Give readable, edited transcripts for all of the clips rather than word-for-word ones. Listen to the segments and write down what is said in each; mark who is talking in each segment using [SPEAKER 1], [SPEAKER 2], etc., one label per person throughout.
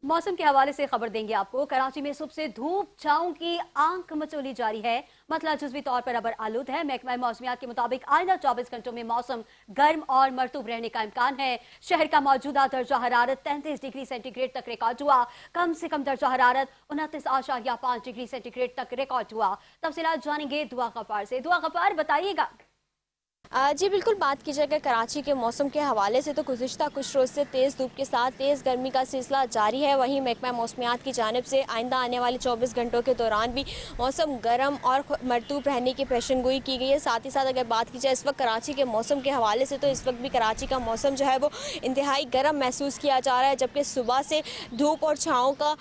[SPEAKER 1] मौसम के हवाले से खबर देंगे आपको। कराची में सुबह से धूप छांव की आंख मचोली जारी है। मतला जुज़वी तौर पर अबर आलूद है। महकमा मौसमियात के मुताबिक आइंदा 24 घंटों में मौसम गर्म और मरतूब रहने का इम्कान है। शहर का मौजूदा दर्जा हरारत 33 डिग्री सेंटीग्रेड तक रिकॉर्ड हुआ। कम से कम दर्जा हरारत 29.5 डिग्री सेंटीग्रेड तक रिकॉर्ड हुआ। तफसीलात जानेंगे दुआ गफ्फार से। दुआ गफ्फार, बताइएगा।
[SPEAKER 2] जी बिल्कुल, बात की जाए कराची के मौसम के हवाले से तो गुज़िश्ता कुछ रोज़ से तेज़ धूप के साथ तेज़ गर्मी का सिलसिला जारी है। वहीं महकमा मौसमियात की जानिब से आइंदा आने वाले 24 घंटों के दौरान भी मौसम गर्म और मरतूब रहने की पेशन गोई की गई है। साथ ही साथ अगर बात की जाए इस वक्त कराची के मौसम के हवाले से तो इस वक्त भी कराची का मौसम जो है वो इंतहाई गर्म महसूस किया जा रहा है, जबकि सुबह से धूप और छाँव का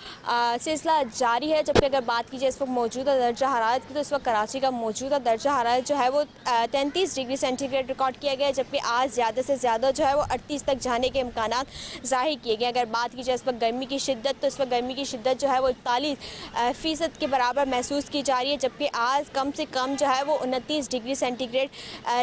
[SPEAKER 2] सिलसिला जारी है। जबकि अगर बात की जाए इस वक्त मौजूदा दर्जा हरारत की तो इस वक्त कराची का मौजूदा दर्जा हरारत जो है वो 33 डिग्री सेंटीग्रेड रिकॉर्ड किया गया है, जबकि आज ज़्यादा से ज़्यादा जो है वो 38 तक जाने के इम्कानात ज़ाहिर किए गए। अगर बात की जाए इस वक्त गर्मी की शिद्दत तो इस वक्त गर्मी की शिद्दत जो है वो 41% के बराबर महसूस की जा रही है, जबकि आज कम से कम जो है वो 29 डिग्री सेंटीग्रेड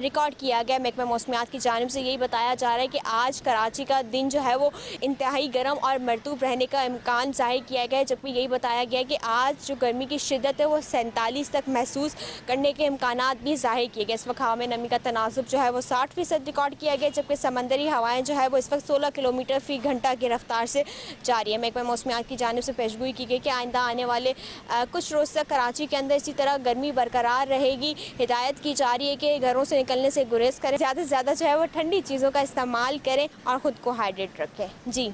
[SPEAKER 2] रिकॉर्ड किया गया। महकमा मौसमियात की जानिब से यही बताया जा रहा है कि आज कराची का दिन जो है वो इंतहाई गर्म और मरतूब रहने का इम्कान ज़ाहिर किया गया है, जबकि यही बताया गया कि आज जो गर्मी की शिद्दत है वो 47 तक महसूस करने के इम्कानात भी ज़ाहिर किए गए। इस वक्त हवा में नमी का तनासुब जो है वो 60% रिकॉर्ड किया गया, जबकि समंदरी हवाएं जो है वो इस वक्त 16 किलोमीटर फी घंटा की रफ्तार से जारी है। महकमा मौसमियात की जानिब से पेशगोई की गई कि आइंदा आने वाले कुछ रोज़ तक कराची के अंदर इसी तरह गर्मी बरकरार रहेगी। हिदायत की जा रही है कि घरों से निकलने से गुरेज करें, ज़्यादा से ज़्यादा जो है वो ठंडी चीज़ों का इस्तेमाल करें और ख़ुद को हाइड्रेट रखें। जी।